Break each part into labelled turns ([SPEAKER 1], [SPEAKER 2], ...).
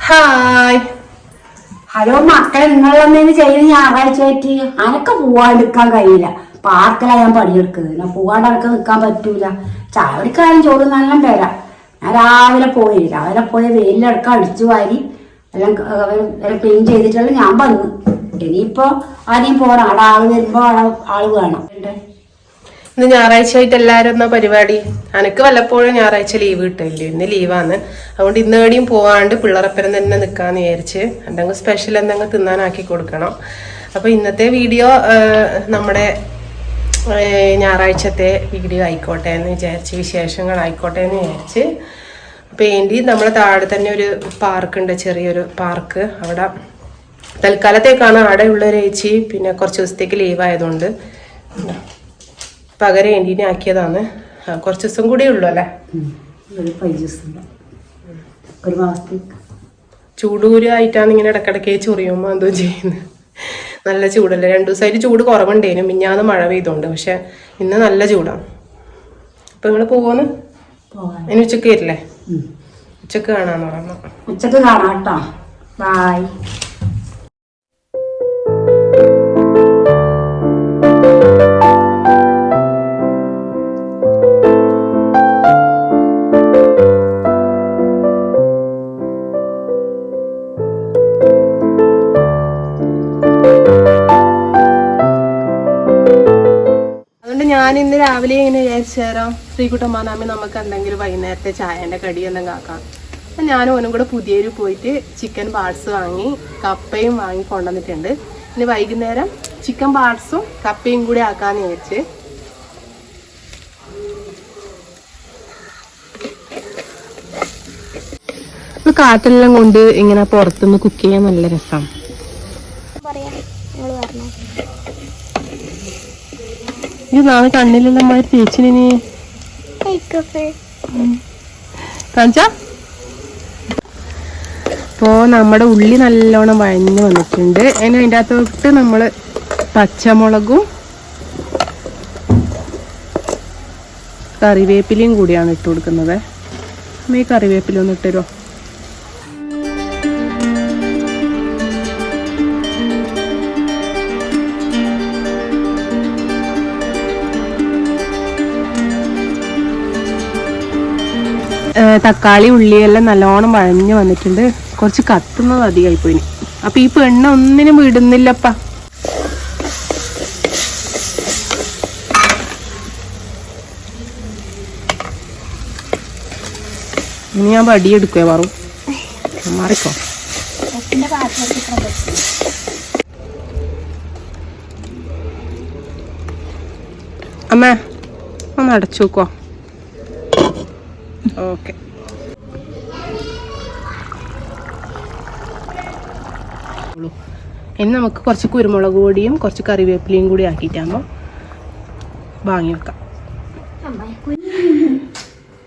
[SPEAKER 1] Hi
[SPEAKER 2] hello മക്കളെ, നിങ്ങളെന്തെങ്കിലും ചെയ്യുന്ന ഞായറാഴ്ച ആയിട്ട് അനക്ക് പോവാണ്ടിരിക്കാൻ കഴിയില്ല. പാർക്കിലാണ് ഞാൻ പണിയെടുക്കുന്നത്. ഞാൻ പോവാണ്ട് അനക്ക് നിൽക്കാൻ പറ്റൂല. ചായ കുടിക്കാനും ചോറ് നല്ല തരാം. ഞാൻ രാവിലെ പോയി വെയിലടക്കം അടിച്ചു വാരി എല്ലാം ക്ലീൻ ചെയ്തിട്ടുള്ള ഞാൻ വന്നു. ഇനിയിപ്പോ ആരെയും പോണം. അവിടെ ആള് വരുമ്പോ ആള് വേണം.
[SPEAKER 1] ഇന്ന് ഞായറാഴ്ച ആയിട്ട് എല്ലാരും എന്നാ പരിപാടി? അനക്ക് വല്ലപ്പോഴും ഞായറാഴ്ച ലീവ് കിട്ടില്ലേ? ഇന്ന് ലീവാന്ന്. അതുകൊണ്ട് ഇന്ന് എവിടെയും പോവാണ്ട് പിള്ളേരപ്പരം തന്നെ നിൽക്കാന്ന് വിചാരിച്ച് എന്തെങ്കിലും സ്പെഷ്യൽ എന്തെങ്കിലും തിന്നാനാക്കി കൊടുക്കണം. അപ്പൊ ഇന്നത്തെ വീഡിയോ നമ്മുടെ ഞായറാഴ്ചത്തെ വീഡിയോ ആയിക്കോട്ടെ എന്ന് വിചാരിച്ച്, വിശേഷങ്ങൾ ആയിക്കോട്ടെ എന്ന് വിചാരിച്ച്. വേണ്ടി നമ്മളെ താഴെ തന്നെ ഒരു പാർക്കുണ്ട്, ചെറിയൊരു പാർക്ക്. അവിടെ തൽക്കാലത്തേക്കാണ് അവിടെ ഉള്ളൊരു ചേച്ചി പിന്നെ കുറച്ച് ദിവസത്തേക്ക് ലീവായതുകൊണ്ട് പകരം വേണ്ടിനെ ആക്കിയതാണ്. കുറച്ച് ദിവസം കൂടി ഉള്ളു അല്ലേ?
[SPEAKER 2] ഒരു മാസത്തേക്ക്.
[SPEAKER 1] ചൂടൂരായിട്ടാണ് ഇങ്ങനെ ഇടക്കിടക്ക് ചൊറിയുമ്പോ എന്തോ ചെയ്യുന്നത്. നല്ല ചൂടല്ലേ? 2 ദിവസമായിട്ട് ചൂട് കുറവുണ്ടേനും. മിഞ്ഞാന്ന് മഴ പെയ്തോണ്ട്. പക്ഷെ ഇന്ന് നല്ല ചൂടാണ്. അപ്പൊ നിങ്ങള് പോവാന്ന് ഇനി ഉച്ചക്ക് വരില്ലേ? ഉച്ചക്ക് കാണാന്ന് പറഞ്ഞു.
[SPEAKER 2] ഉച്ചക്ക് കാണാം കേട്ടോ. ബൈ.
[SPEAKER 1] ഞാൻ ഇന്ന് രാവിലെ ഇങ്ങനെ വിചാരിച്ചേരാം ശ്രീകുട്ടമ്മാനാമ്മ നമുക്ക് എന്തെങ്കിലും വൈകുന്നേരത്തെ ചായന്റെ കടി എന്തെങ്കിലും ആക്കാം. അപ്പം ഞാനും ഓനും കൂടെ പുതിയൊരു പോയിട്ട് ചിക്കൻ പാർട്സ് വാങ്ങി കപ്പയും വാങ്ങി കൊണ്ടുവന്നിട്ടുണ്ട്. ഇനി വൈകുന്നേരം ചിക്കൻ പാർട്സും കപ്പയും കൂടി ആക്കാന്ന് വിചാരിച്ച്. കാറ്റെല്ലാം കൊണ്ട് ഇങ്ങനെ പുറത്തുനിന്ന് കുക്ക് ചെയ്യാൻ നല്ല രസമാണ്. ഇത് നാളെ കണ്ണിലുള്ള മാതിരി തേച്ചിനി കാണിച്ചാ. അപ്പോ നമ്മുടെ ഉള്ളി നല്ലോണം വഴഞ്ഞ് വന്നിട്ടുണ്ട്. അതിന് അതിൻ്റെ അകത്തോട്ട് നമ്മള് പച്ചമുളകും കറിവേപ്പിലയും കൂടിയാണ് ഇട്ട് കൊടുക്കുന്നത്. ഈ കറിവേപ്പില ഒന്ന് ഇട്ടുതരുമോ? തക്കാളി ഉള്ളിയെല്ലാം നല്ലോണം വഴഞ്ഞു വന്നിട്ടുണ്ട്. കുറച്ച് കത്തുന്നത് അധികമായി പോയിന്. അപ്പൊ ഈ പെണ്ണ ഒന്നിനും വിടുന്നില്ലപ്പ. ഇനി ഞാൻ വടിയെടുക്കുവേ പറു മാറിക്കോ. അമ്മ ഒന്ന് അടച്ചു വെക്കോ. ഓക്കെ. ഇനി നമുക്ക് കുറച്ച് കുരുമുളക് പൊടിയും കുറച്ച് കറിവേപ്പിലയും കൂടി ആക്കിയിട്ടാകുമ്പോൾ വാങ്ങി വെക്കാം.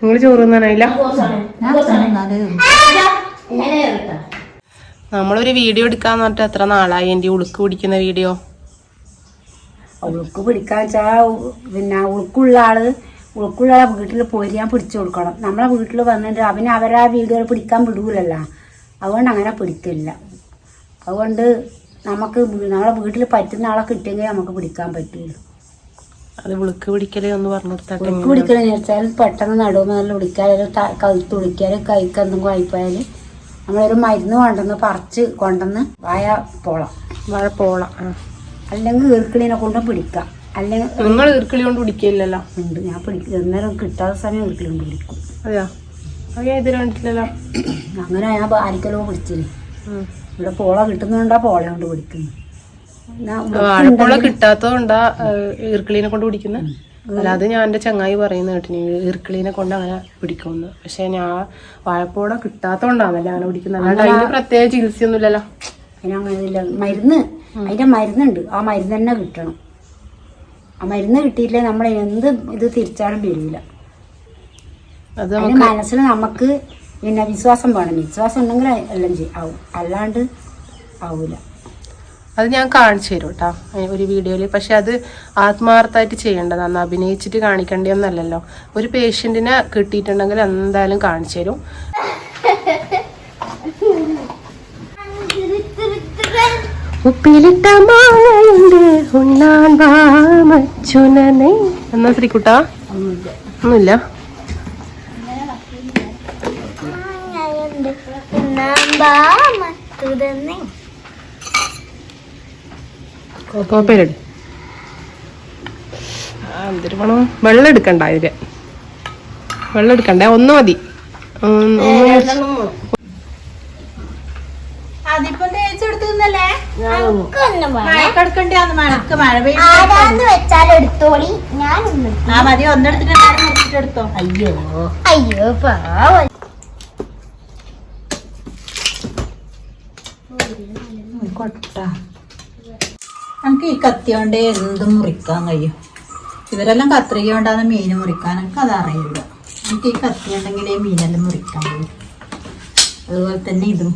[SPEAKER 1] നിങ്ങൾ ചോറ് തിന്നാനായില്ല? നമ്മളൊരു വീഡിയോ എടുക്കാന്ന് പറഞ്ഞിട്ട് എത്ര നാളായി എൻ്റെ ഉളുക്ക് പിടിക്കുന്ന വീഡിയോ?
[SPEAKER 2] ഉളുക്ക് പിടിക്കാൻ വെച്ചാൽ പിന്നെ ഉളുക്കുള്ള വീട്ടിൽ പോയി ഞാൻ പിടിച്ചു കൊടുക്കണം. നമ്മളെ വീട്ടിൽ വന്നിട്ട് അവരെ വീഡിയോ പിടിക്കാൻ വിടൂലല്ലോ. അതുകൊണ്ട് അങ്ങനെ പിടിക്കില്ല. അതുകൊണ്ട് നമുക്ക് നമ്മളെ വീട്ടിൽ പറ്റുന്ന ആളെ കിട്ടിയെങ്കിൽ നമുക്ക് പിടിക്കാൻ പറ്റൂല.
[SPEAKER 1] അത് വിളിക്ക് പിടിക്കലേ ഒന്ന് പറഞ്ഞു.
[SPEAKER 2] വിളിക്ക് പിടിക്കലെന്ന് വെച്ചാൽ പെട്ടെന്ന് നടുവ് നല്ല വിളിക്കാനും കഴുത്ത് വിളിക്കാനും കൈക്ക് എന്തെങ്കിലും ആയിപ്പോയാൽ നമ്മളൊരു മരുന്ന് പറിച്ച് കൊണ്ടുവന്ന് വാഴപ്പോള അല്ലെങ്കിൽ ഈർക്കിളിനെ കൊണ്ട് പിടിക്കാം. അല്ലെങ്കിൽ
[SPEAKER 1] നിങ്ങൾ ഈർക്കിളി കൊണ്ട് പിടിക്കില്ലല്ലോ?
[SPEAKER 2] ഉണ്ട്, ഞാൻ പിടിക്കും. അന്നേരം കിട്ടാത്ത സമയം ഈർക്കിളി കൊണ്ട് പിടിക്കും.
[SPEAKER 1] അതെയോ? കണ്ടിട്ടില്ലല്ലോ.
[SPEAKER 2] അങ്ങനെ ഞാൻ ആരിക്കലോ പിടിച്ചില്ലേ. ഇവിടെ പോള കിട്ടുന്നോണ്ടാ പോള കൊണ്ട് പിടിക്കുന്നു.
[SPEAKER 1] വാഴപ്പോള കിട്ടാത്തതുകൊണ്ടാ ഈർക്കിളിനെ കൊണ്ട് പിടിക്കുന്നത്. അല്ലാതെ ഞാൻ എൻ്റെ ചങ്ങായി പറയുന്ന കേട്ടിന് ഈർക്കിളിനെ കൊണ്ട് അങ്ങനെ പിടിക്കുമെന്ന്. പക്ഷെ ഞാൻ വാഴപ്പോള കിട്ടാത്തതുകൊണ്ടാണല്ലേ അങ്ങനെ പിടിക്കുന്നത്. അല്ലാണ്ട് അതിന് പ്രത്യേക ചികിത്സയൊന്നുമില്ലല്ലോ.
[SPEAKER 2] അതിനങ്ങനെയില്ല. അതിന്റെ മരുന്നുണ്ട്. ആ മരുന്ന് തന്നെ കിട്ടണം. ആ മരുന്ന് കിട്ടിയില്ലേ നമ്മൾ എന്ത് ഇത് തിരിച്ചാലും വരില്ല. മനസ്സിൽ നമുക്ക് പിന്നെ വിശ്വാസം വേണം. വിശ്വാസം ഉണ്ടെങ്കിൽ എല്ലാം ആവും, അല്ലാണ്ട് ആവൂല.
[SPEAKER 1] അത് ഞാൻ കാണിച്ചു തരും കേട്ടോ ഒരു വീഡിയോയിൽ. പക്ഷെ അത് ആത്മാർത്ഥമായിട്ട് ചെയ്യേണ്ടതാണ്, അഭിനയിച്ചിട്ട് കാണിക്കേണ്ടതൊന്നല്ലല്ലോ. ഒരു പേഷ്യൻറ്റിനെ കിട്ടിയിട്ടുണ്ടെങ്കിൽ എന്തായാലും കാണിച്ചു തരും. ഉപ്പിലിട്ട മാങ്ങയുണ്ട് ഉണ്ണാൻ വാമച്ചുനനെ എന്നാ ശ്രീകുട്ട ഒന്നുമില്ല. കോപ്പയിലെടു. എന്തൊരു വേണം, വെള്ളം എടുക്കണ്ട ഇതില്, വെള്ളം എടുക്കണ്ടേ, ഒന്ന് മതി.
[SPEAKER 3] നമുക്ക് ഈ കത്തി കൊണ്ട് എന്തും മുറിക്കാൻ കഴിയും. ഇവരെല്ലാം കത്രിക കൊണ്ടാണ് മീൻ മുറിക്കാൻ, എനിക്ക് അതറിയില്ല. എനിക്ക് ഈ കത്തി ഉണ്ടെങ്കിൽ ഈ മീനെല്ലാം മുറിക്കാൻ കഴിയും. അതുപോലെ തന്നെ ഇതും.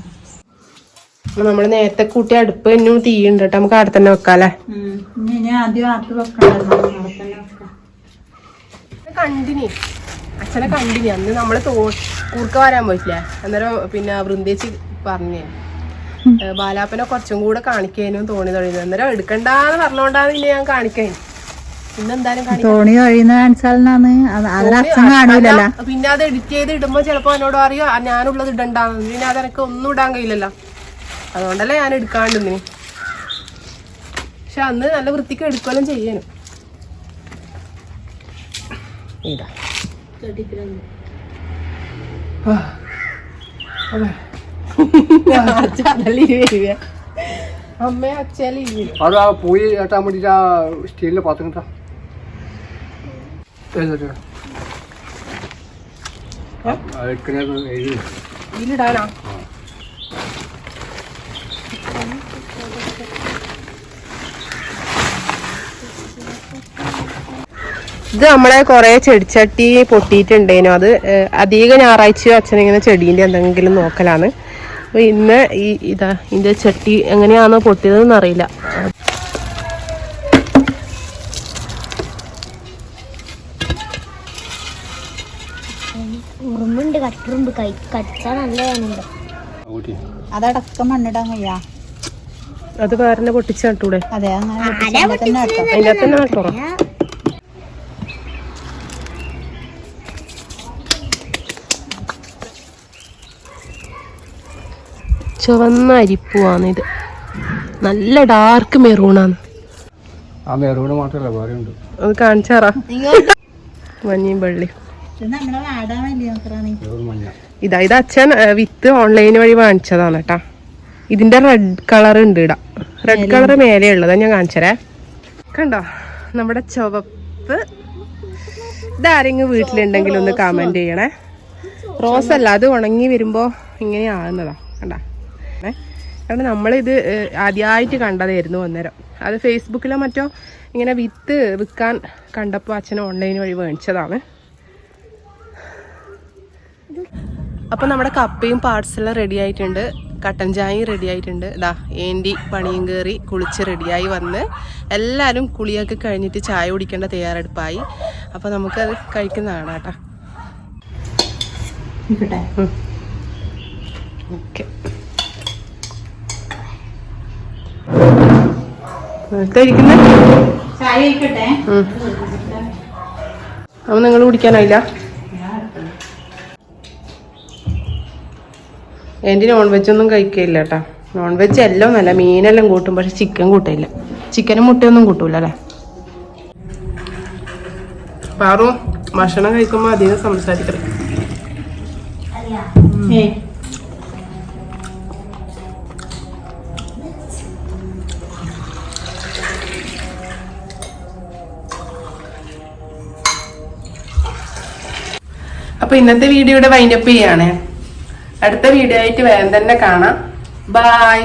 [SPEAKER 1] നമ്മള് നേരത്തെ കൂട്ടി അടുപ്പ് തന്നെ തീയുണ്ട് കേട്ടോ, നമുക്ക് അവിടെ തന്നെ വെക്കാല്ലേ.
[SPEAKER 3] ഇനി ആദ്യം ആക്കി വെക്കണ്ടല്ലോ, അവിടെ തന്നെ വെക്കാം.
[SPEAKER 1] കണ്ടിനി അച്ഛനെ കണ്ടിനി അന്ന് നമ്മള് കൂർക്ക വരാൻ പോയിട്ടില്ലേ, അന്നേരം പിന്നെ വൃന്ദേച്ചി പറഞ്ഞേ ബാലാപ്പനെ കുറച്ചും കൂടെ കാണിക്കാനും തോണി തൊഴിയുന്നത്. അന്നേരം എടുക്കണ്ടാന്ന് പറഞ്ഞോണ്ടാണ് പിന്നെ ഞാൻ കാണിക്കാൻ. പിന്നെന്തായാലും
[SPEAKER 3] തോണി കഴിയുന്ന കാണിച്ചാലാണ്
[SPEAKER 1] പിന്നെ അത് എഡിറ്റ് ചെയ്ത് ഇടുമ്പോ ചിലപ്പോ എന്നോട് അറിയോ ഞാനുള്ളത് ഇടണ്ടാന്ന്. പിന്നെ അതെനക്ക് ഒന്നും ഇടാൻ കഴിയില്ലല്ലോ, അതുകൊണ്ടല്ലേ ഞാൻ എടുക്കാണ്ടിന്. പക്ഷെ അന്ന് നല്ല വൃത്തിക്ക് എടുക്കുകയും ചെയ്യാനും. ഇതാ അമ്മ അച്ഛാലി
[SPEAKER 4] പോയി ഏട്ടാൻ വേണ്ടിട്ട് ആ സ്റ്റീലിന്റെ പാത്രം
[SPEAKER 1] ഇതിലിടാനാ. ഇത് നമ്മളെ കൊറേ ചെടിച്ചട്ടി പൊട്ടിയിട്ടുണ്ടേനു. അത് അധിക ഞായറാഴ്ചയോ അച്ഛനിങ്ങനെ ചെടീന്റെ എന്തെങ്കിലും നോക്കലാണ്. അപ്പൊ ഇന്ന് ഇതിന്റെ ചട്ടി എങ്ങനെയാണോ പൊട്ടിയതെന്ന് അറിയില്ല.
[SPEAKER 5] ഉറുമ്പുണ്ട്, കട്ടുറുമ്പ് കടിച്ചാൽ നല്ല വേനുണ്ട്.
[SPEAKER 3] അതടക്കം മണ്ണിടാൻ കഴിയാ.
[SPEAKER 1] അത് വേറെ പൊട്ടിച്ച് നട്ടൂടെ?
[SPEAKER 3] അതെ, അങ്ങനെ
[SPEAKER 1] അതിന്റെ തന്നെ നട്ടോ. ചുവന്ന അരിപ്പൂവാണ് ഇത്, നല്ല ഡാർക്ക് മെറൂണാണ്. അത് കാണിച്ചാറാ, മഞ്ഞയും വെള്ളി. ഇത് അച്ഛൻ വിത്ത് ഓൺലൈൻ വഴി വാങ്ങിച്ചതാണ് കേട്ടാ. ഇതിന്റെ റെഡ് കളർ ഉണ്ട് ഇടാ, റെഡ് കളർ മേലെ ഉള്ളത് ഞാൻ കാണിച്ചരേ. കണ്ടോ നമ്മുടെ ചുവപ്പ്. ഇതാരെങ്കിലും വീട്ടിലുണ്ടെങ്കിൽ ഒന്ന് കമന്റ് ചെയ്യണേ. റോസ് അല്ല, അത് ഉണങ്ങി വരുമ്പോ ഇങ്ങനെ ആകുന്നതാ കണ്ടാ. കാരണം നമ്മളിത് ആദ്യമായിട്ട് കണ്ടതായിരുന്നു അന്നേരം. അത് ഫേസ്ബുക്കിലോ മറ്റോ ഇങ്ങനെ വിത്ത് വിൽക്കാൻ കണ്ടപ്പോൾ അച്ഛൻ ഓൺലൈൻ വഴി മേടിച്ചതാണ്. അപ്പം നമ്മുടെ കപ്പയും പാർട്സെല്ലാം റെഡി ആയിട്ടുണ്ട്, കട്ടൻ ചായയും റെഡി ആയിട്ടുണ്ട്. ഇതാ ഏന്റി പണിയും കയറി കുളിച്ച് റെഡിയായി വന്ന് എല്ലാവരും കുളിയൊക്കെ കഴിഞ്ഞിട്ട് ചായ കുടിക്കേണ്ട തയ്യാറെടുപ്പായി. അപ്പം നമുക്കത് കഴിക്കുന്നതാണ് കേട്ടോ. ഓക്കെ, അപ്പൊ നിങ്ങൾ കുടിക്കാനായില്ല? എൻ്റെ നോൺ വെജ് ഒന്നും കഴിക്കില്ല കേട്ടാ. നോൺ വെജ് എല്ലാം നല്ല മീനെല്ലാം കൂട്ടും, പക്ഷെ ചിക്കൻ കൂട്ടില്ല. ചിക്കനും മുട്ടയൊന്നും കൂട്ടൂല അല്ലേ. പാറു ഭക്ഷണം കഴിക്കുമ്പോ അധികം സംസാരിക്കണേ. അപ്പൊ ഇന്നത്തെ വീഡിയോയുടെ വൈൻഡപ്പ് ചെയ്യാണ്. അടുത്ത വീഡിയോ ആയിട്ട് വേഗം തന്നെ കാണാം. ബൈ.